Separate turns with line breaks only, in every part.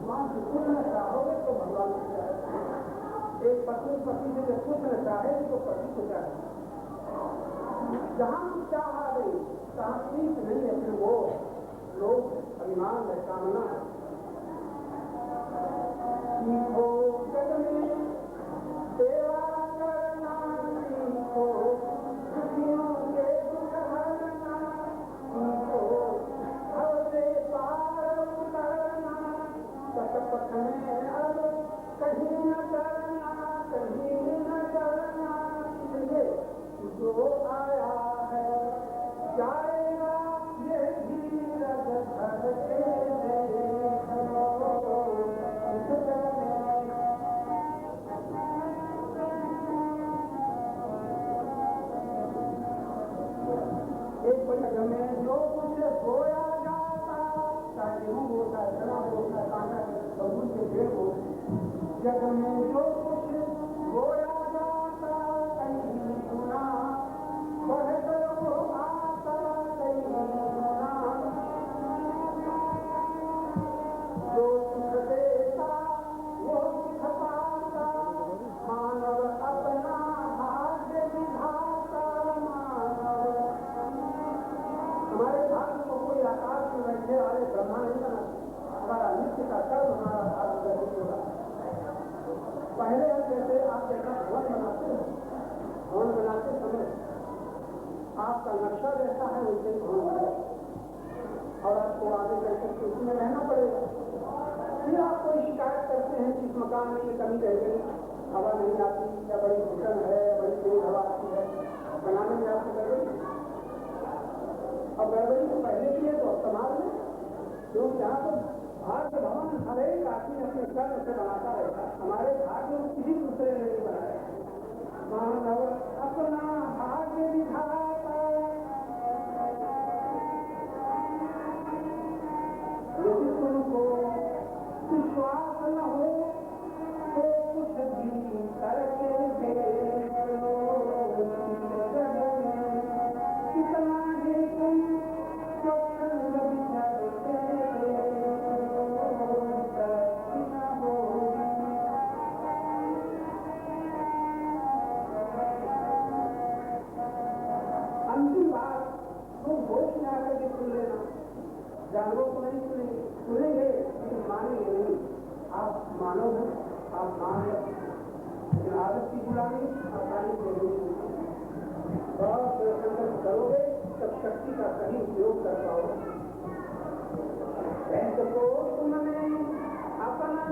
वहां से कुछ न चाहोगे तो भगवान को चाहे। एक पत्नी पति से जब कुछ न चाहे तो पति को चाहे। जहां कुछ चाह आ गई तहां ठीक नहीं है, फिर वो लोग अभिमान है, कामना है। सीखो जग में सेवा करना, सीखो दुखियों के दुख हरना, सीखो भव से पार उतरना, सतपथ में अब कहीं न करना, कहीं न करना। इसलिए जो आया है जाएगा, ये धीरज धर के देखो। एक जगह में जो कुछ बोया जाता, चाहे गेहूं हो, चाहे चना हो, चाहे कांटा बबूल के पेड़ हो, जग में जो कुछ बोया जाता कहीं सुना, बढ़कर वो आता कहीं सुना। जो सुख देता वो सुख पाता, मानव अपना भाग्य विधाता। मानव हमारे भाग्य को कोई आकाश में बैठे वाले ब्रह्मा नहीं बना। हमारा नित्य का कर्म हमारा भाग्य नहीं होगा। पहले हम जैसे आप जैसा भवन बनाते हैं, भवन बनाते समय आपका नक्शा जैसा है वैसे भवन बने, और आपको आगे करके उसमें रहना पड़ेगा। फिर आप कोई शिकायत करते हैं कि इस मकान में ये कमी रह गई, हवा नहीं आती, या बड़ी घुटन है, बड़ी तेज हवा आती है, बनाने में आपको गड़बड़ी। अब गड़बड़ी तो पहले की है तो अब समाज में लोग यहाँ तो भाग्य भवन हर एक आदमी अपने कर्म से बनाता रहता है। हमारे भाग्य में किसी दूसरे ने नहीं बनाया। मानव अपना भाग्य विधाता, यदि तुमको विश्वास न हो तो कुछ भी करके देखो। कितना ही तुम स्वच्छंद विचरते अंतिम बात तुम होश में आकर के सुन लेना। जानवरों को नहीं सुनेंगे लेकिन मानेंगे नहीं। आप मानो हो, आप मान लो, लेकिन आदत की बुलानी आसानी से नहीं। बहुत संकल्प करोगे तब शक्ति का सही उपयोग कर पाओगे। को तुमने अपना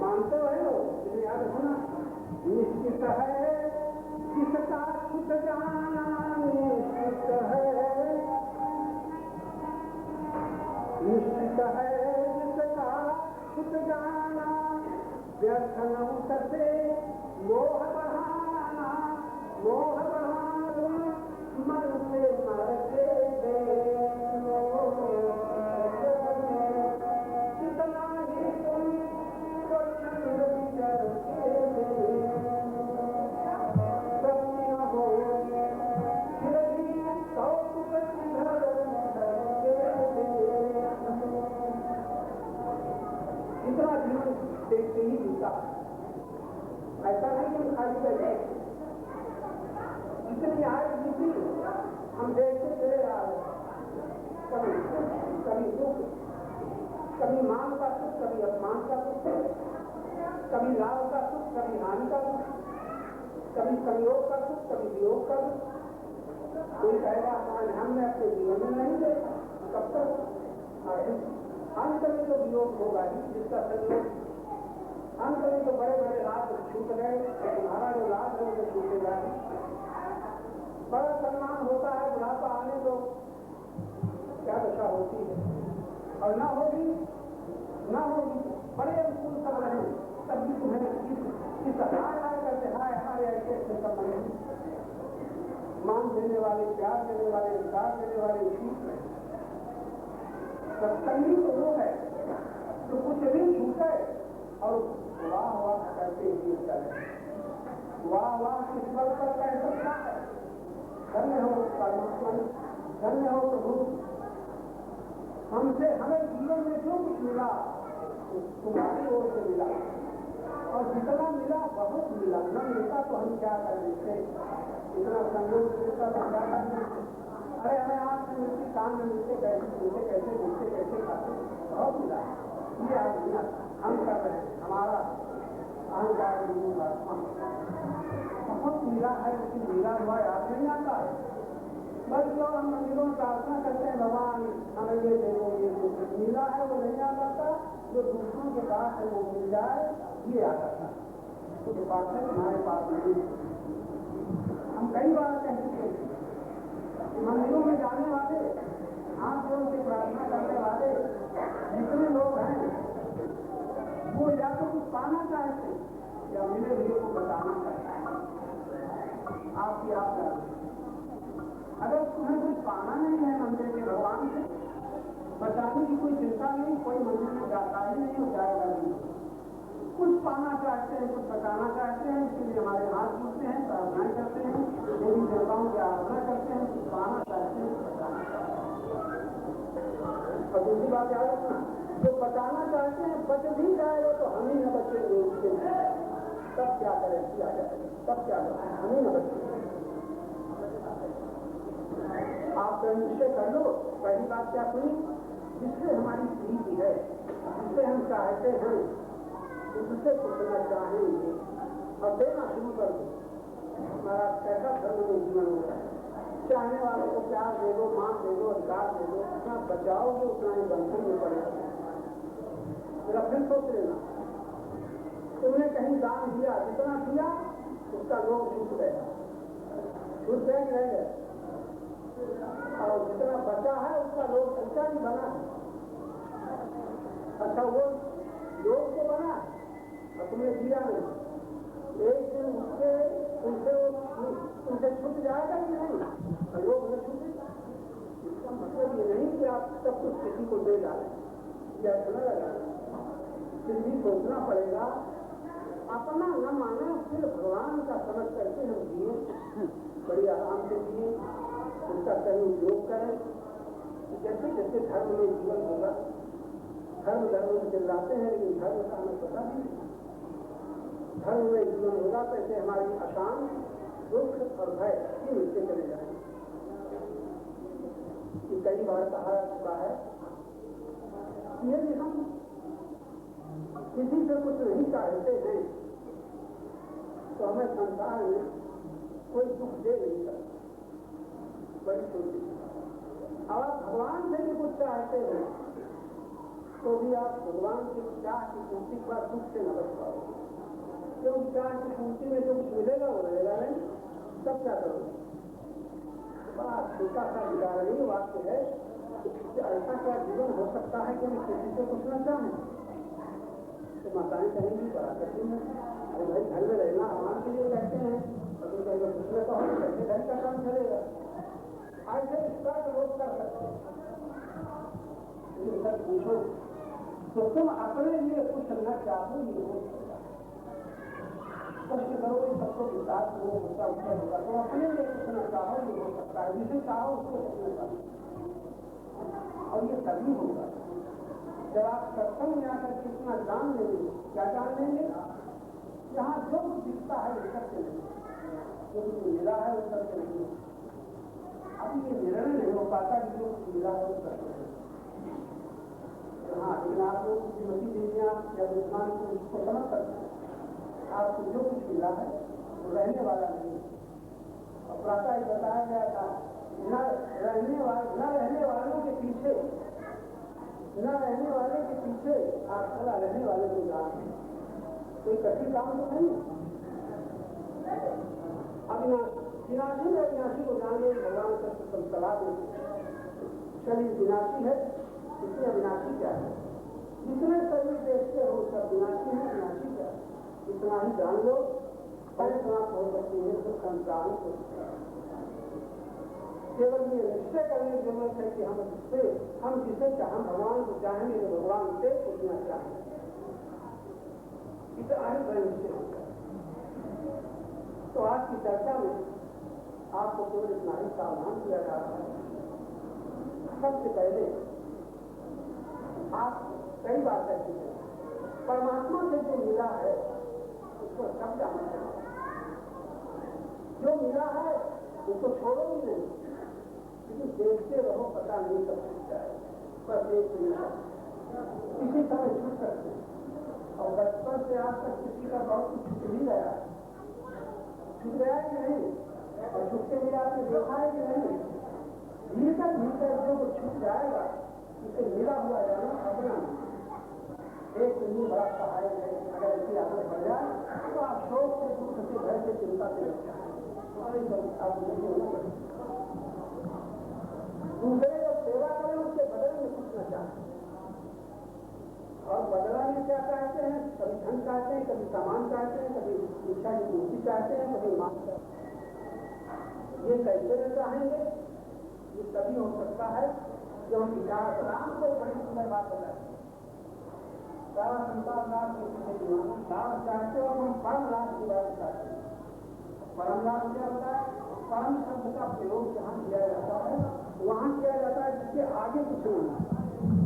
मानते हो, याद रखना, निश्चित है जिसका खुद जाना, निश्चित है, निश्चित है जिसका खुद जाना। व्यर्थ न उससे मोह बढ़ाना, मोह बढ़ाना मन से मर के देखो। कितना ही तुम स्वच्छंद विचर के सत्य हो, फिर भी कौतुक किधर इतना जीवन देखते ही जीता। ऐसा नहीं कि हम खाली बैठे, जितनी आय जीती हम देखते चले आ रहे। कभी कभी दुख, कभी मान का सुख, कभी अपमान का सुख, कभी लाभ का सुख, कभी हानि का सुख, कभी संयोग का सुख, कभी वियोग का सुख। कोई कहेगा हमने अपने जीवन में नहीं देखा, कब तक अंत में तो वियोग होगा ही, जिसका संयोग अंत में तो बड़े बड़े लाभ छूट गए, तुम्हारा जो लाभ है वो छूटेगा ही। बड़ा सम्मान होता है, बुढ़ापा आने तो क्या दशा होती है, और ना होगी बड़े अनुकूल सब रहे तब भी तुम्हें इस हाय करते हाय हमारे ऐसे ऐसे सब बने। मान देने वाले, प्यार देने वाले, अधिकार देने वाले ठीक रहे। सत्संगी तो वो है तो कुछ भी छूटे और वाह वाह करते हुए चले। वाह वाह किस बल पर कह सकता है? धन्य हो परमात्मा, धन्य हो प्रभु, हमसे हमें जीवन में जो कुछ मिला तुम्हारी ओर से मिला, और जितना मिला बहुत मिला, न मिलता तो हम क्या करें, इससे इतना संयोग मिलता तो क्या करें। अरे हमें आँख में मिलती, कान में मिलते, कैसे मिलते कैसे खाते, बहुत मिला। ये आज मिला हम कर रहे हैं, हमारा अहंकार बहुत मिला है, लेकिन मिला हुआ याद नहीं आता है। बस जो हम मंदिरों में प्रार्थना करते हैं भगवान हमें ये दे दो, ये मिला है वो नहीं याद आता, जो दूसरों के पास है वो मिल जाए ये याद आता है। तो जो बात है हमारे पास नहीं। हम कई बार कह चुके हैं मंदिरों में जाने वाले, हाथ जोड़ के प्रार्थना करने वाले जितने लोग हैं वो या तो कुछ पाना चाहते या मिले हुए को बताना चाहते हैं। आपकी आप अगर तुम्हें कुछ पाना नहीं है मंदिर के भगवान से, बचाने की कोई चिंता नहीं, कोई मंदिर में जाता ही नहीं हो जाएगा नहीं। कुछ पाना चाहते हैं, कुछ बचाना चाहते हैं, इसलिए हमारे हाथ जुड़ते हैं, प्रार्थनाएं करते हैं, देवी देवताओं की आराधना करते हैं, कुछ पाना चाहते हैं, बचाना चाहते हैं। और दूसरी बात याद रखना, जो बचाना चाहते हैं बच भी जाएगा तो हम ही न बचेंगे उसके, तब क्या करें, किया जाए तब क्या करें, हम ही न बचेंगे। आप निश्चय कर लो, पहली बात क्या सुनी, जिससे हमारी प्रीति है, जिससे हम चाहते हैं उससे पूछना चाहेंगे और देना शुरू कर दो। हमारा कैसा धर्म में जीवन होता है, चाहने वालों को प्यार दे दो, मान दे दो, अधिकार दे दो, जितना बचाओगे उतना ही बंधन में पड़ेगा। मेरा फिर सोच लेना, तुमने कहीं दान दिया, जितना दिया उसका लोग छूट गया, छूट गए रह गए, और जितना बचा है उसका लोग अच्छा भी बना है। अच्छा वो लोग तो बना और तुमने दिया नहीं, एक दिन उनसे छूट जाएगा कि नहीं, लोग न छूटेगा। इसका मतलब ये नहीं कि आप सब कुछ किसी को दे डालें या न लगा, फिर भी सोचना पड़ेगा, अपना न माने, सिर्फ भगवान का समझ करके हम जिए, बड़ी आराम से जिए, उसका सही उपयोग करें। जैसे जैसे धर्म में जीवन होगा, धर्म में चिल्लाते हैं लेकिन धर्म का हमें पता नहीं, धर्म में जीवन होगा तो ऐसे हमारी अशांत, दुख और भय ये मिलते चले जाएंगे। कई बार कहा जाता है यदि हम किसी से कुछ नहीं चाहते हैं तो हमें संसार में कोई दुख दे नहीं सकता, बड़ी छोटी। अब आप भगवान से भी कुछ चाहते हैं तो भी आप भगवान की चाह की पूर्ति पर दुख से न बच पाओगे, क्योंकि चाह की पूर्ति में जो कुछ मिलेगा वो रहेगा नहीं, तब क्या करोगे। बड़ा छोटा सा विचारणीय वाक्य है कि ऐसा क्या जीवन हो सकता है कि हम किसी से कुछ न चाहें। तो माताएं कहेंगी बड़ा कठिन है, अरे भाई घर में रहना आराम के लिए रहते हैं और तुम कहीं कुछ न कहो कैसे घर का काम चलेगा। ऐसे इसका लोग कर सकते हैं, पूछो तो तुम अपने लिए कुछ न चाहो ये हो सकता है, कष्ट करोगे सबको विकास हो उसका उत्तर होगा, तो अपने लिए कुछ न चाहो ये हो सकता है, जिसे चाहो उसको कुछ न चाहो। और ये तभी होगा जब आप सत्संग में आकर कितना जान लेंगे। क्या जान लेंगे, यहाँ जो कुछ दिखता है वो सत्य नहीं, जो कुछ मिला है वो सत्य नहीं। अभी ये निर्णय नहीं हो पाता कि जो कुछ मिला है वो सत्य नहीं। हाँ, लेकिन आप लोग श्रीमती देवियाँ या विद्वान को इसको समझ सकते हैं, आपको जो कुछ मिला है वो रहने वाला नहीं। और प्रातः ही बताया गया था न रहने वालों के पीछे, न रहने वाले के पीछे आप खड़ा रहने वाले को जान, कोई कठिन काम तो नहीं। विनाशी है, विनाशी को जान ले भगवान का सलाह देते, शरीर विनाशी है इसलिए अविनाशी क्या है, जितने शरीर देखते हो सब विनाशी है, विनाशी क्या है इतना ही जान लो, बड़े समाप्त हो सकती है तो संसार को। केवल ये निश्चय करने की जरूरत है कि हम जिसे हम भगवान को चाहेंगे तो भगवान से पूछना चाहेंगे, इतना ही बड़ा निश्चय होगा। तो आज की चर्चा में आपको केवल इतना ही सावधान किया जा रहा है। सबसे पहले आप कई बार कह चुके हैं, परमात्मा से जो मिला है उसको सब जाना चाहिए। जो मिला है उसको छोड़ो ही नहीं, लेकिन देखते रहो, पता नहीं कब छूट जाए। बस एक मिनट किसी समय छूट सकते हैं, और बचपन से आज तक किसी का बहुत कुछ छूट ही गया, छूट गया कि नहीं, और छूटते मिला आपने देखा है कि नहीं। भीतर भीतर जो कुछ छूट जाएगा इसे मिला हुआ जाना अपना एक नहीं बड़ा सहायक है। अगर इसकी आदत बढ़ जाए तो आप शोक से, दुख से, भय से, चिंता से बच जाए। दूसरे जो सेवा करें उसके बदले में कुछ न चाहें, और बदला में क्या चाहते हैं, कभी धन चाहते हैं, कभी सामान चाहते हैं, कभी इच्छा की पूर्ति चाहते हैं, कभी मान चाहते हैं। ये कैसे न चाहेंगे? ये तभी हो सकता है जो हम विचार राम को बड़ी सुंदर बात बताए, सारा संसार लाभ लाभ चाहते हो, हम परम लाभ की बात चाहते हैं। परम लाभ क्या होता है? परम शब्द का प्रयोग जहाँ किया जाता है वहाँ किया जाता है जिसके आगे कुछ नहीं।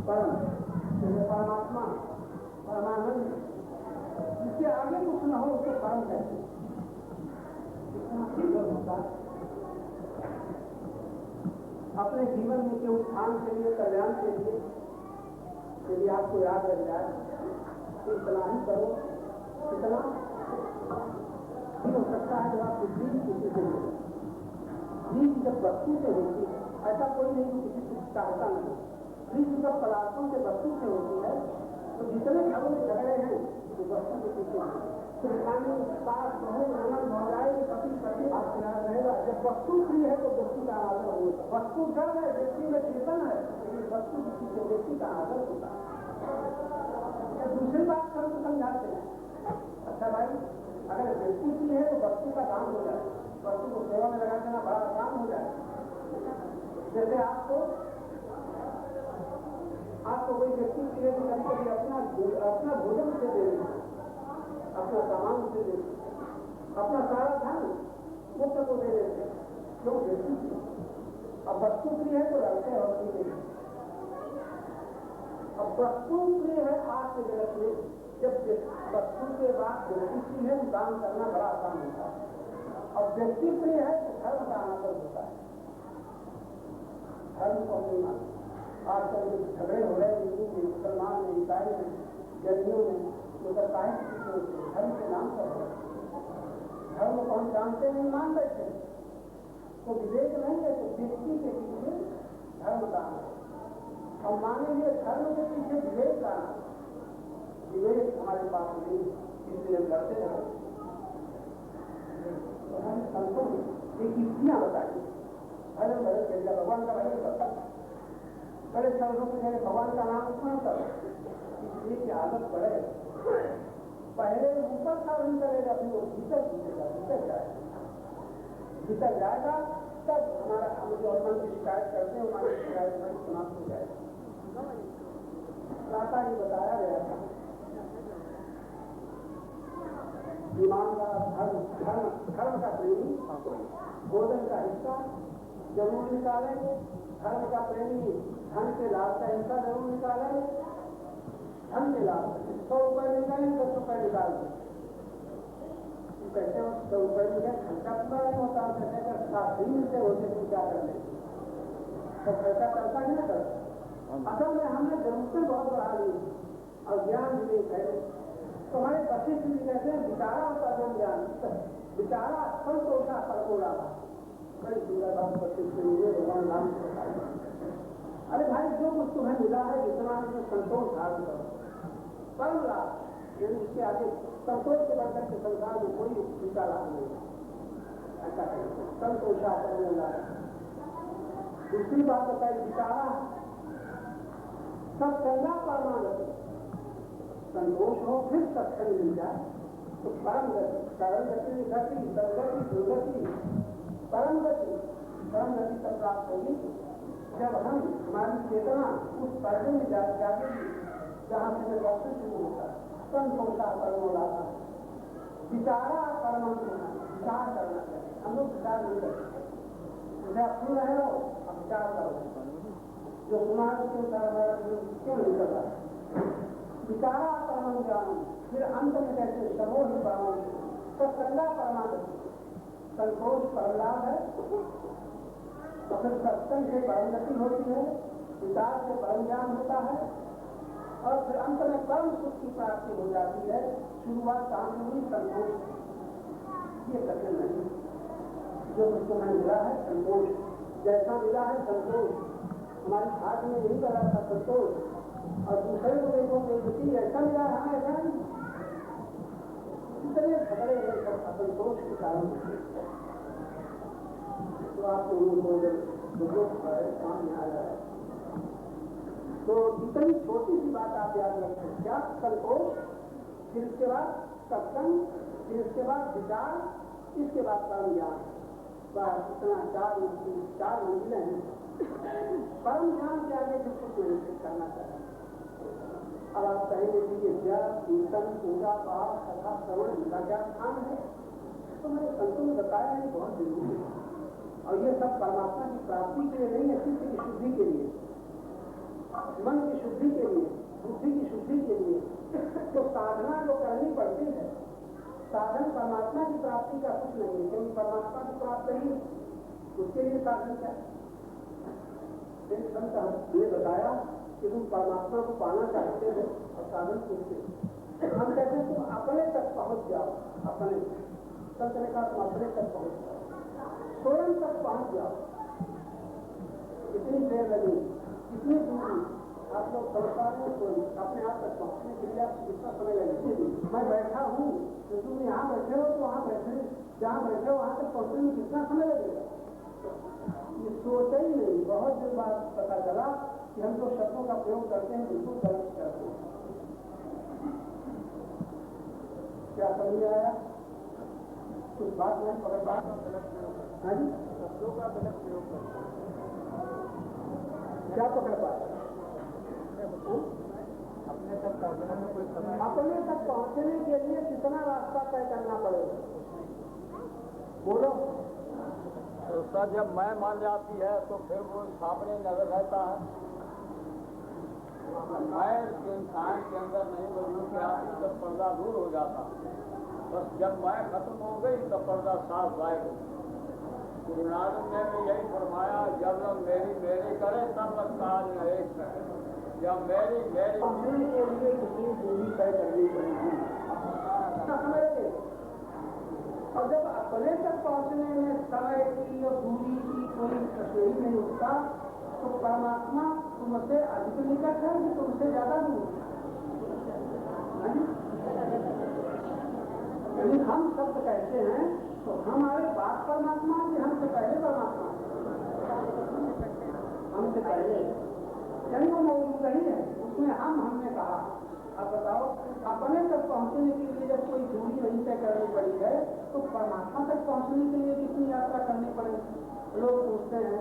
परम जैसे परमात्मा, परमानंद, जिसके आगे कुछ न हो उसको परम कहते हैं। कितना सुंदर होता है। अपने जीवन में के उत्थान के लिए, कल्याण के लिए, यदि आपको याद रह जाए तो इतना ही करो। इतना भी हो सकता है जब आपकी जीव किसी से मिले, जीव जब वस्तु से होती है, ऐसा कोई नहीं किसी से चाहता नहीं, जीव जब पदार्थों से वस्तु से होती है तो जितने घरों में झगड़े हैं वो वस्तु के पीछे हैं। सास बहू ननद भौजाई पति पति आपके यहाँ रहेगा। जब वस्तु प्रिय है तो व्यक्ति का आदर होगा। वस्तु जड़ है, व्यक्ति में चेतन है, लेकिन वस्तु के पीछे व्यक्ति का आदर होता है। दूसरी बात हम समझाते हैं, अच्छा भाई अगर व्यक्ति प्रिय है तो वस्तु का दाम हो जाए, वस्तु को सेवा में लगा देना बड़ा आसान हो जाए। जैसे आपको कोई व्यक्ति प्रिय कभी अपना भोजन से दे, अपना सामान से दे, अपना सारा धन मुक्त को दे देते, जो व्यक्ति अब वस्तु प्रिय है तो लड़ते हैं और नहीं। अब वस्तु प्रिय है आज के जगत में, जब वस्तु के बाद व्यक्ति प्रिय है दान करना बड़ा आसान होता है। और व्यक्ति प्रिय है तो धर्म का आनंद होता है। धर्म को नहीं मानते। आजकल जो झगड़े हो रहे हैं हिंदू में, मुसलमान में, ईसाई में, जैनियों में, तो सरकारी धर्म के नाम पर है। धर्म को हम जानते नहीं, मान बैठे तो विवेक नहीं है, तो व्यक्ति के पीछे धर्म का है। हम मानेंगे धर्म के पीछे विवेक का नाम, विवेक हमारे पास नहीं, इसलिए हम लड़ते रहे। तो हम संतों एक युक्तियां बताइए, भजन भजन चलिए, भगवान का भजन करता है, बड़े शब्दों से मेरे भगवान का नाम उतना कर, इसलिए की आदत बढ़े। पहले ऊपर का नहीं करेगा, फिर वो भीतर घुसेगा, भीतर जाएगा, भीतर जाएगा, तब हमारा हम जो मन की शिकायत करते हैं हमारी शिकायत में समाप्त हो जाएगा। प्राता जी बताया गया था, ईमानदार धर्म का प्रेमी भोजन का हिस्सा जरूर निकालेंगे, धर्म का प्रेमी धन के लाभ का हिस्सा जरूर निकालेंगे। धन के लाभ 100 रुपये निकालेंगे, 10 रुपये निकाल दें, कहते हो 100 रुपये में खर्चा पूरा नहीं होता, कहते हैं 7 दिन से होते तो क्या कर लेंगे, तो खर्चा करता ही ना करता। असल में हमने जरूरतें बहुत बढ़ा ली और ज्ञान विवेक है, तो हमारे वशिष्ठ जी कहते हैं विचारा परम ज्ञान, विचारा संतोषा परकोड़ा। बड़ी सुंदर बात वशिष्ठ जी ने भगवान राम को बताया। अरे भाई जो कुछ तुम्हें मिला है जितना उसमें संतोष धारण करो, परम लाभ, यानी इसके आगे संतोष के बढ़कर के संसार में कोई दूसरा लाभ नहीं है। ऐसा कहते हैं संतोषा परम लाभ। दूसरी बात बताई विचारा सत्संगा परमानंद, संतोष हो फिर सत्संग मिल जाए तो परम गति, सरल गति, गति सदगति, दुर्गति, परम गति तब प्राप्त होगी जब हम हमारी चेतना उस पर्दे में जागेगी जहाँ से वस्तु शुरू होता है। संतोषा परम लाभ, विचारा परम, विचार करना चाहिए। हम लोग विचार नहीं करते, जैसे आप सुन रहे हो अब विचार करो, जो सुना उसके अनुसार क्यों नहीं कर रहा? विचारा परम ज्ञान, फिर अंत में कहते समोह ही परम, तो संगा परमानंद, संतोष परम लाभ है, तो फिर सत्संग से परम गति होती है, विचार से परम ज्ञान होता है, और फिर अंत में परम सुख की प्राप्ति हो जाती है। शुरुआत कहाँ से हुई? संतोष। ये कठिन नहीं, जो तुम्हें मिला है संतोष, जैसा मिला है संतोष, हमारी भाग में यही करा था संतोष, और दूसरे को देखो कि ऐसा मिला है हमें ऐसा नहीं, इतने झगड़े असंतोष के कारण तो आप लोगों को काम में आ जाए। तो इतनी छोटी सी बात आप याद रखें, क्या? संतोष, फिर इसके बाद सत्संग, फिर इसके बाद विचार, इसके बाद परम ज्ञान। बस इतना चार मंजिलें हैं। परम ज्ञान के आगे फिर कुछ नहीं करना चाहिए। अब आप कहेंगे कि विद्या, कीर्तन, पूजा पाठ, कथा श्रवण, इनका क्या स्थान है? तो मैंने संतों ने बताया है बहुत जरूरी है, और ये सब परमात्मा की प्राप्ति के लिए नहीं है, चित्त की शुद्धि के लिए, मन की शुद्धि के लिए, बुद्धि की शुद्धि के लिए। तो साधना जो करनी पड़ती है, साधन परमात्मा की प्राप्ति का कुछ नहीं है, क्योंकि परमात्मा की प्राप्ति ही उसके लिए साधन क्या है? हमने बताया कि तुम परमात्मा को पाना चाहते हो और साधन पूछते, हम कहते हैं तुम अपने तक पहुंच जाओ, अपने संत ने कहा तुम अपने तक पहुंच जाओ, स्वयं तक पहुंच जाओ। इतनी देर लगी, इतनी दूरी आप लोग संसार में कोई अपने आप तक पहुंचने के लिए कितना समय लगे? मैं बैठा हूँ तो तुम यहाँ बैठे हो, तो वहाँ बैठे, जहाँ बैठे हो वहाँ तक पहुंचने में कितना समय लगेगा? ये सोचा ही नहीं। बहुत देर बाद पता चला कि हम जो शब्दों का प्रयोग करते हैं बिल्कुल गलत करते हैं। क्या समझ में आया? कुछ बात नहीं पकड़, बात गलत प्रयोग है जी, शब्दों का गलत प्रयोग करते हैं। क्या पकड़ पाए? अपने तक पहुंचने में कोई समय, अपने तक पहुंचने के लिए कितना रास्ता तय करना पड़ेगा? बोलो।
तो सर जब मैं मान जाती है तो फिर वो सामने नजर रहता है, मैं इंसान के अंदर नहीं बदलू के आती तब पर्दा दूर हो जाता। बस जब मैं खत्म हो गई तब पर्दा साफ गायब हो। गुरु नानक ने भी यही फरमाया, जब लोग मेरी करे तब काज एक करे, जब मेरी
के लिए कितनी दूरी तय करनी पड़ेगी, और जब अपने तक पहुंचने में समय की और दूरी की कोई प्रश्न ही नहीं उठता, तो परमात्मा तुमसे अधिक निकट है कि तुमसे ज्यादा दूर? यदि हम शब्द कहते हैं तो हमारे बाद परमात्मा कि हमसे पहले परमात्मा? हमसे पहले, यानी वो मौजूद नहीं है उसमें। हमने कहा, अब बताओ अपने तक पहुंचने के लिए जब कोई दूरी नहीं तय करनी पड़ी है तो परमात्मा तक पहुंचने के लिए कितनी यात्रा करनी पड़ेगी? लोग पूछते हैं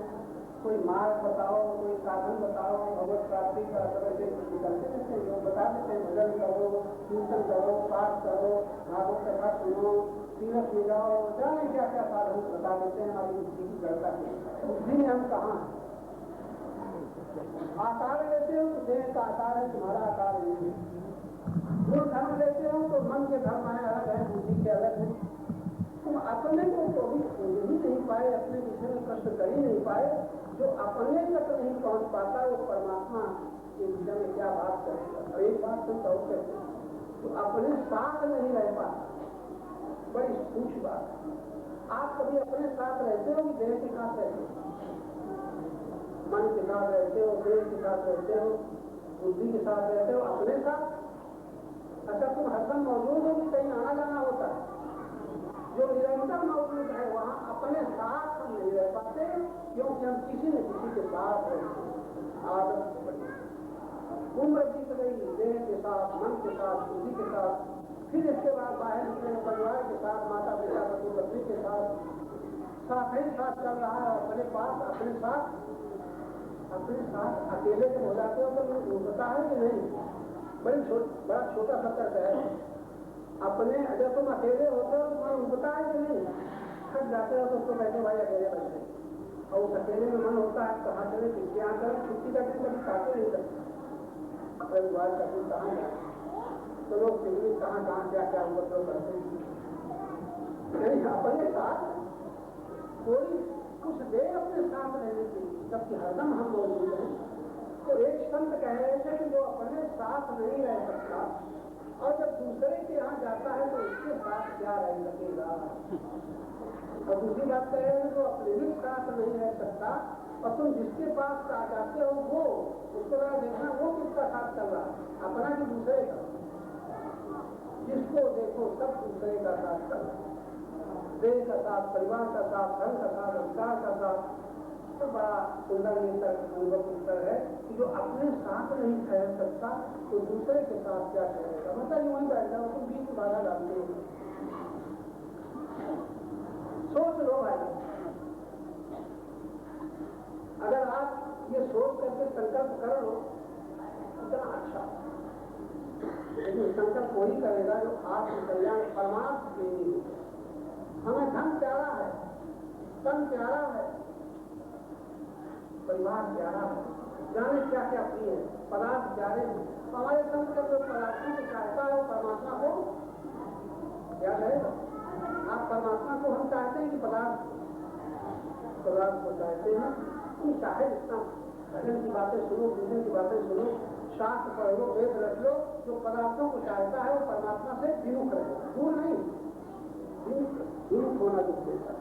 कोई मार्ग बताओ, कोई साधन बताओ, भगवत प्राप्ति का ऐसे कुछ निकलते रहते हैं, लोग बता देते हैं भजन करो, कीर्तन करो, पाठ करो, भागवत कथा सुनो, तीर्थ में जाओ, जाने क्या क्या साधन बता देते हैं। हमारी बुद्धि की गड़ता है, बुद्धि में हम कहाँ हैं? आकार लेते हो तो देह का आकार है, तुम्हारा आकार नहीं है। जो धर्म लेते हो तो मन के धर्म है अलग है, बुद्धि के अलग है। तुम अपने को तो भी खोज ही नहीं पाए, अपने विषय में कष्ट कर ही नहीं पाए। जो अपने तक नहीं पहुंच पाता वो परमात्मा के विषय में क्या बात करेगा? और एक बात तुम कहो कहते तो अपने साथ नहीं रह पाता, बड़ी सूक्ष्म बात है। आप कभी अपने साथ रहते हो कि देह के साथ रहते हो? मन के साथ रहते हो, देह के साथ रहते हो, बुद्धि के साथ रहते हो, अपने साथ? अच्छा तुम हरदम मौजूद हो कि कहीं आना जाना होता है? जो निरंतर मौजूद है वहाँ अपने साथ हम नहीं रह पाते, क्योंकि हम किसी न किसी के साथ रहते हैं। आदत पड़ी, उम्र बीत गई, देह के साथ, मन के साथ, बुद्धि के साथ, फिर इसके बाद बाहर निकले परिवार के साथ, माता पिता पति पत्नी के साथ ही साथ चल रहा है। अपने पास अपने साथ अकेले से हो जाते हो तो होता है कि नहीं? बड़ा छोटा सा तर्क है। अपने जब तुम अकेले होते हो तो तुम्हें उगता है कि नहीं? थक जाते हो तो उसको कहते भाई अकेले बैठे, और उस अकेले में मन होता है कहाँ चले किसके यहाँ करें, छुट्टी का दिन कभी खाते नहीं करते, परिवार का दिन कहाँ जाए, तो लोग पिकनिक कहाँ कहाँ क्या क्या उपद्रव करते हैं। अपने साथ कोई कुछ देर अपने साथ रहने के लिए, जबकि हरदम हम मौजूद हैं। तो एक संत कह रहे थे कि जो अपने साथ नहीं रह सकता और जब दूसरे के यहाँ जाता है तो उसके साथ क्या रह सकेगा। और दूसरी बात कह रहे हैं जो अपने भी साथ नहीं रह सकता और तुम जिसके पास आ जाते हो वो उसको देखना वो किसका साथ कर रहा है, अपना कि दूसरे का। जिसको देखो सब दूसरे का साथ कर रहा है, देश का साथ, परिवार का साथ, धन का साथ, अधिकार का साथ। तो बड़ा सुंदर ये पूर्वक उत्तर है कि जो अपने साथ नहीं ठहर सकता तो दूसरे के साथ क्या ठहरेगा। मतलब यूं ही बैठ जाओ तुम बीच में बाधा डालते हो। सोच लो भाई, अगर आप ये सोच करके संकल्प कर लो इतना अच्छा, लेकिन संकल्प वही करेगा जो आत्म कल्याण परमार्थ के लिए। हमें धन प्यारा है, तन प्यारा है, परिवार प्यारा है, जाने क्या क्या प्रिय है, पदार्थ प्यारे हैं। हमारे संत का जो पदार्थों को चाहता है वो परमात्मा को क्या करेगा। आप परमात्मा को हम चाहते हैं कि पदार्थ को चाहते हैं कि चाहे जितना भजन की बातें सुनो, पूजन की बातें सुनो, शास्त्र पढ़ लो, वेद रख लो, जो पदार्थों को चाहता है वो परमात्मा से विमुख रहेगा, दूर नहीं, विमुख होना दुख देता है।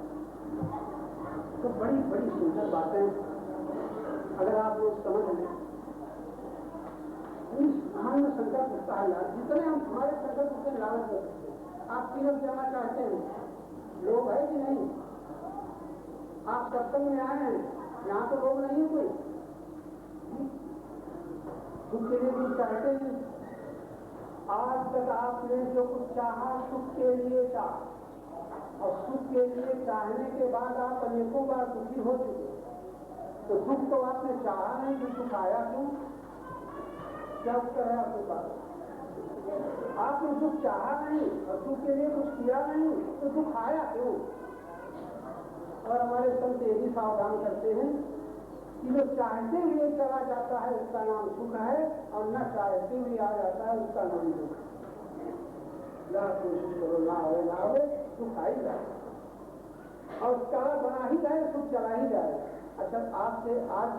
तो बड़ी बड़ी सुंदर बातें अगर आप लोग समझ लें, हमारे संकल्प होता है यार, जितने हम हमारे संकल्प उतने लालच कर सकते हैं। आप तीर्थ जाना चाहते हैं, लोग है कि नहीं? आप सत्संग में आए हैं, यहाँ तो लोग नहीं है कोई, सुख के लिए कुछ चाहते हैं। आज तक आपने जो कुछ चाहा सुख के लिए चाहा, और सुख के लिए चाहने के बाद आप अनेकों बार दुखी हो चुके। तो दुख तो आपने चाहा नहीं, कि दुख आया क्यों? क्या उत्तर है आपके पास? आपने दुख चाहा नहीं और दुख के लिए कुछ किया नहीं, तो दुख आया क्यों? और हमारे संत ये भी सावधान करते हैं कि जो चाहते हुए चला जाता है उसका नाम सुख है, और न चाहते हुए आ जाता है उसका नाम दुख है। कोशिश करो, ना हो सुख आ ही जाए, और चारा बना ही जाए, सुख चला ही जाए। अच्छा, आज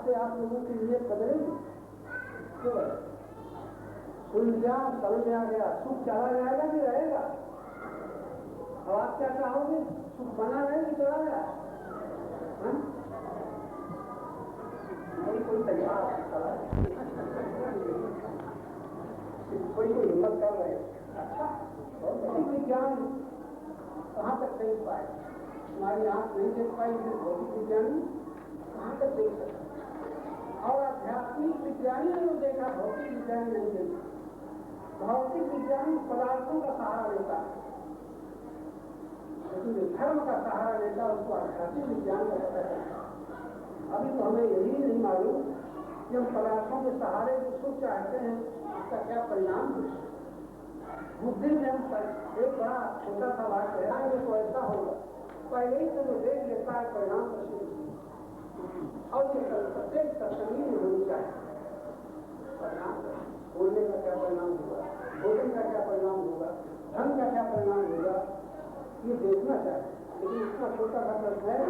से आप लोगों की नीयत बदलेगी क्यों? सुन लिया, समझ में आ गया, सुख चला जाएगा कि रहेगा? अब आप क्या चाहोगे, सुख बना रहे कि चला जाए? कोई तैयार कोई हिम्मत कर रहे। अच्छा, भौतिक विज्ञान कहाँ तक देख पाए? हमारी आंख नहीं देख पाई, फिर भौतिक विज्ञानी कहाँ तक देख सकते? और आध्यात्मिक विज्ञानी ने देखा, भौतिक विज्ञानी नहीं देखा। भौतिक विज्ञानी पदार्थों का सहारा लेता है, लेकिन धर्म का सहारा लेता है, उसको आध्यात्मिक विज्ञान का पता चलता। अभी तो हमें यही नहीं मालूम कि हम पदार्थों के सहारे जो सुख चाहते हैं उसका क्या परिणाम है। बुद्धि में हम एक बड़ा छोटा सा बात कहेंगे तो ऐसा होगा, पहले ही तो जो देख लेता है परिणाम प्रश्न, और ये प्रत्येक सत्संगी में होनी चाहिए। परिणाम बोलने का क्या परिणाम होगा, भोजन का क्या परिणाम होगा, धन का क्या परिणाम होगा, ये देखना चाहिए। लेकिन इतना छोटा सा प्रश्न है,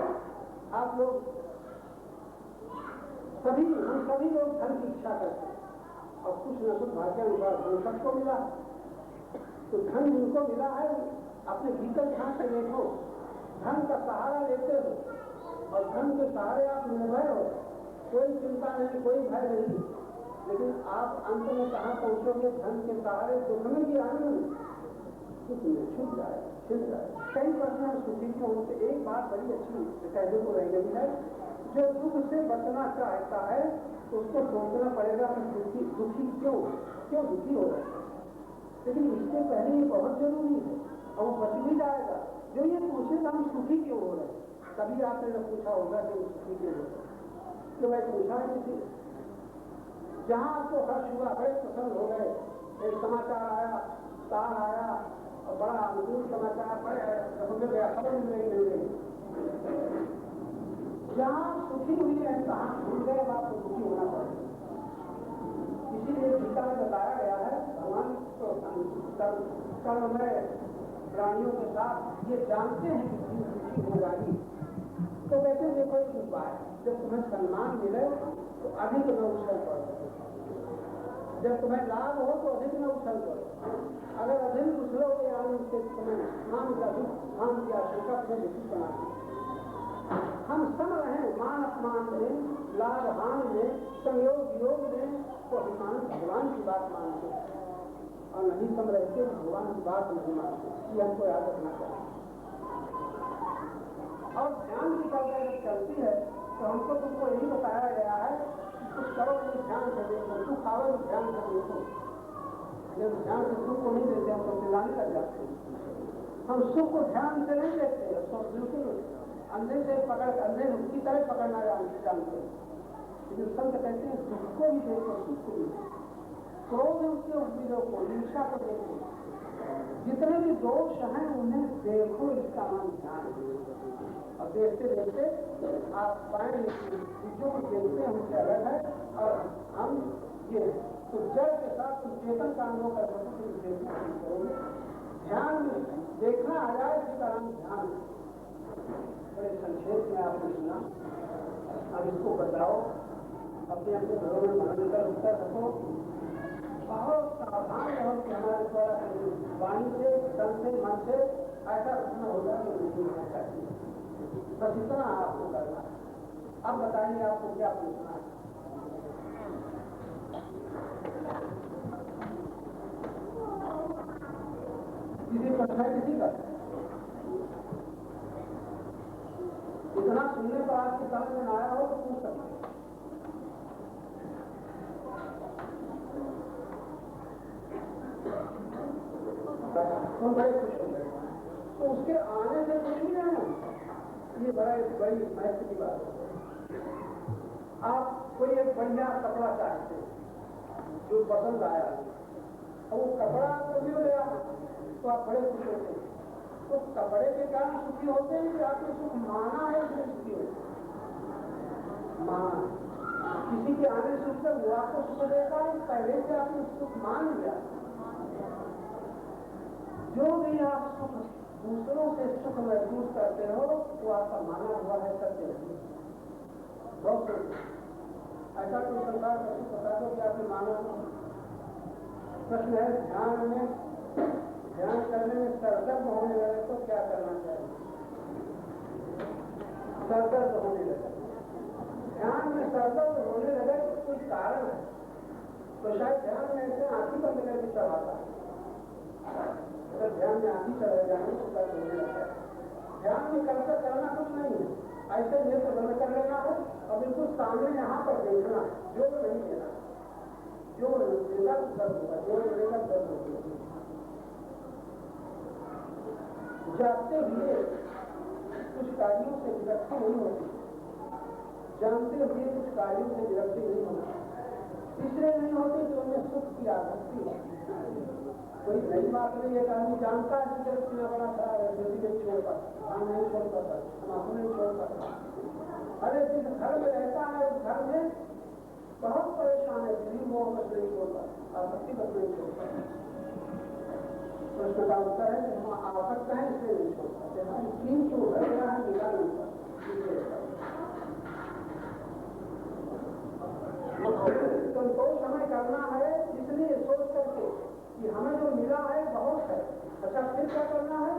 आप लोग हम सभी लोग धन की इच्छा करते हैं, और कुछ न कुछ भाग्यानुसार धन सबको मिला। तो धन जिनको मिला है अपने भीतर ध्यान से देखो, धन का सहारा लेते हो और धन के सहारे आप निर्भय हो, कोई चिंता नहीं, कोई भय नहीं। लेकिन आप अंत में कहाँ पहुंचोगे? धन के सहारे दुख में भी आनंद, दुख में छूट जाए, छिल जाए। कई प्रश्न सुखी क्यों होते? एक बात बड़ी अच्छी कहने को रह गई है, जो दुख से बचना चाहता है उसको सोचना पड़ेगा कि दुखी क्यों दुखी हो रहा है। लेकिन इसके पहले ये बहुत जरूरी है, और वो बच भी जाएगा। जो ये पूछे तो हम सुखी क्यों हो रहे हैं, कभी आपने जब पूछा होगा कि वो सुखी क्यों हो रहे हैं? तो मैं पूछा किसी, जहां आपको हर्ष हुआ, बड़े प्रसन्न हो गए, एक समाचार आया, तार आया और बड़ा अनुकूल समाचार, बड़े खबर मिल गई, जहाँ सुखी हुई है कहाँ भूल गए आपको दुखी होना पड़ेगा। इसीलिए गीता में बताया गया है भगवान तो कर्ममय प्राणियों के साथ ये जानते हैं कि जीव सुखी होगा ही। तो वैसे देखो एक उपाय, जब तुम्हें सम्मान मिले तो अधिक न उछल पड़ो, जब तुम्हें लाभ हो तो अधिक न उछल पड़ो। अगर अधिक उछलोगे यानी उससे तुम्हें मान का दुख मान की आशंका तुम्हें विकसित बना। हम सम रहें मान अपमान में, लाभ हान में, संयोग योग में, तो अभिमान भगवान की बात मानते और नहीं सम रहते भगवान की बात नहीं मानते। ये हमको याद रखना चाहिए। और ध्यान की चर्चा जब चलती है तो हमको तुमको यही बताया गया है कि कुछ करो नहीं ध्यान से देखो, सुख आवे तो ध्यान से देखो। जब ध्यान से सुख को नहीं देते हम तो दिलाने लग जाते हैं। हम सुख को ध्यान से नहीं देखते, सब बिल्कुल अंधे से पकड़ अंधे की तरह पकड़ना जानते हैं। लेकिन संत कहते हैं सुख को भी देखो, सुख को भी क्रोध उसके उपद्रव को, हिंसा को देखो, जितने भी दोष हैं उन्हें देखो, इसका नाम ध्यान। और देखते देखते आप पाएंगे चीजों को देखते हैं उनसे अलग है और हम ये तो जड़ के साथ चेतन का अनुभव कर सकते देखना करोगे। ध्यान में देखना आ जाए इसका नाम ध्यान। बड़े संक्षेप में आपने सुना, अब इसको बताओ, अपने अपने घरों में मनन कर उत्तर रखो। बहुत सावधान रहो कि हमारे द्वारा वाणी से, तन से, मन से ऐसा घटना होगा कि नहीं होना चाहिए। बस इतना आपको करना है। अब बताइए आपको क्या पूछना है। किसी प्रश्न है किसी का? इतना सुनने पर आपकी समझ में आया हो तो पूछ सकते। तो बड़े खुश हो गए। तो उसके आने से कुछ नहीं है, ये बड़ी महत्व की बात है। आप कोई एक बढ़िया कपड़ा चाहते हैं जो पसंद आया और वो कपड़ा तो मिल गया तो आप बड़े खुश होते हैं। तो कपड़े के कारण सुखी होते हैं कि आपने सुख माना है इसलिए सुखी होते हैं? मान किसी के आने सुख से वो आपको सुख देता है, पहले से आपने सुख मान लिया। जो भी आप सुख दूसरों से सुख महसूस करते हो वो आपका माना हुआ है सत्य। बहुत ऐसा कोई संसार का सुख बता दो कि आपने माना हो। प्रश्न है ध्यान करने में सरदर्द होने लगे तो क्या करना चाहिए? सरदर्द होने लगे, ध्यान में सरदर्द होने लगे तो कोई कारण है तो शायद ध्यान में ऐसे आंखी बंद करके चढ़ाता है। अगर ध्यान में आंखी चढ़े जाए तो दर्द होने लगता है। ध्यान में कर्तव्य करना कुछ नहीं है, ऐसे नेत्र बंद कर लेना है और बिल्कुल सामने यहाँ पर देखना है, जोर नहीं देना। जोर देगा तो दर्द होगा, जोर देगा दर्द होगा। जागते हुए कुछ कार्यों से विरक्ति नहीं होती, जानते हुए कुछ कार्यों से विरक्ति नहीं होती। इसलिए नहीं होती कि उनमें सुख की आसक्ति है। कोई नई बात नहीं है, आदमी जानता है कि कितना बड़ा खड़ा है, जल्दी नहीं छोड़ पाता, धान नहीं छोड़ पाता, तम्बाकू नहीं छोड़ पाता। अरे जिस घर में रहता है उस घर में बहुत परेशान है, गरीब मोह बस नहीं छोड़ पाता, आसक्ति बस नहीं छोड़ पाता। प्रश्न का उत्तर है कि हम आसक्त हैं इसलिए नहीं छोड़ पाते। हमारी तीन क्यों घर गया है मिला नहीं पाता। संतोष हमें करना है इसलिए सोच करके कि हमें जो मिला है बहुत है। अच्छा फिर क्या करना है?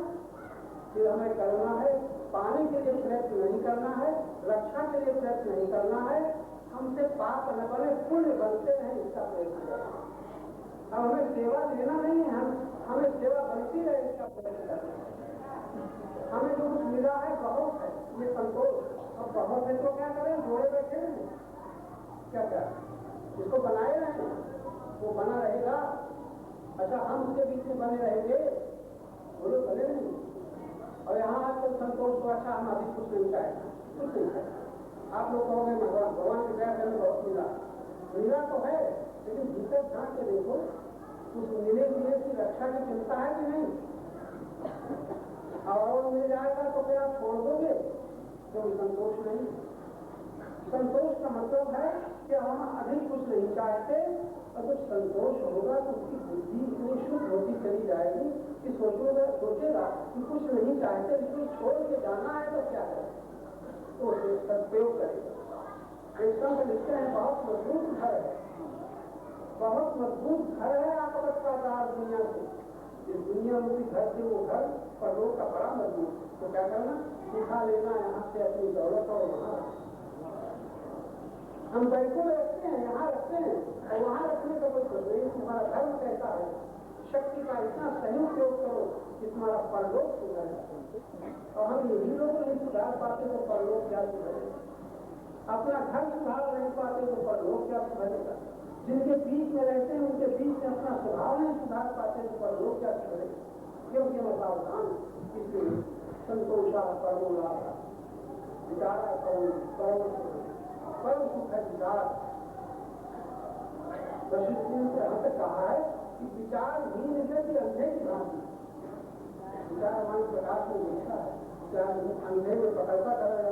फिर हमें करना है पाने के लिए प्रयत्न नहीं करना है, रक्षा के लिए प्रयत्न नहीं करना है, हमसे पाप न बने पुण्य बनते हैं इसका प्रयत्न करना। अब हमें सेवा लेना नहीं है, हमें सेवा बनती रहे इसका प्रयत्न करना है। हमें जो कुछ मिला है बहुत है, ये संतोष। अब बहुत है तो क्या करें? जोड़े बैठे हैं क्या क्या इसको बनाए रहें, वो बना रहेगा। अच्छा हम उसके बीच में बने रहेंगे, बोलो बने नहीं। और यहाँ आजकल संतोष को अच्छा हम अभी कुछ नहीं चाहेगा, कुछ नहीं चाहेगा। आप लोग कहोगे भगवान की दया करने बहुत मिला तो है, लेकिन भीतर झांक के देखो उस मिले की रक्षा की चिंता है कि नहीं? और मिल जाएगा तो फिर आप छोड़ दोगे, तो संतोष नहीं। संतोष का मतलब है कि हम अधिक कुछ नहीं चाहते, और जब संतोष होगा तो उसकी बुद्धि इतनी शुद्ध होती चली जाएगी कि सोचेगा कि कुछ नहीं चाहते, इसको छोड़ के जाना है तो क्या करें, तो सदुपयोग करेगा। कृष्ण लिखते हैं बहुत मजबूत घर है, बहुत मजबूत घर है आकबत का आधार दुनिया से, इस दुनिया रूपी घर से वो घर परलोक का बड़ा मजबूत। तो क्या करना, सिखा लेना यहाँ से अपनी दौलत और वहाँ हम बैठे रखते हैं, यहाँ रखते हैं, और वहाँ रखने का कोई प्रश्न नहीं। तुम्हारा धर्म कैसा है, शक्ति का इतना सही उपयोग करो कि तुम्हारा परलोक सुधर जाए। और हम यही लोग नहीं सुधार पाते तो परलोक क्या सुधरेगा, अपना घर सुधार नहीं पाते तो परलोक क्या सुधरेगा, जिनके बीच में रहते हैं उनके बीच में अपना स्वभाव नहीं सुधार पाते तो परलोक क्या सुधरेगा। क्योंकि हम सावधान, इसलिए संतोषा परमोला विचारा परम सुख है विचार। वशिष्ठ जी ने यहाँ तक कहा है कि विचारहीन है कि अंधे की भांति, विचारवान प्रकाश में देखा है, विचार अंधे में पकड़ता करेगा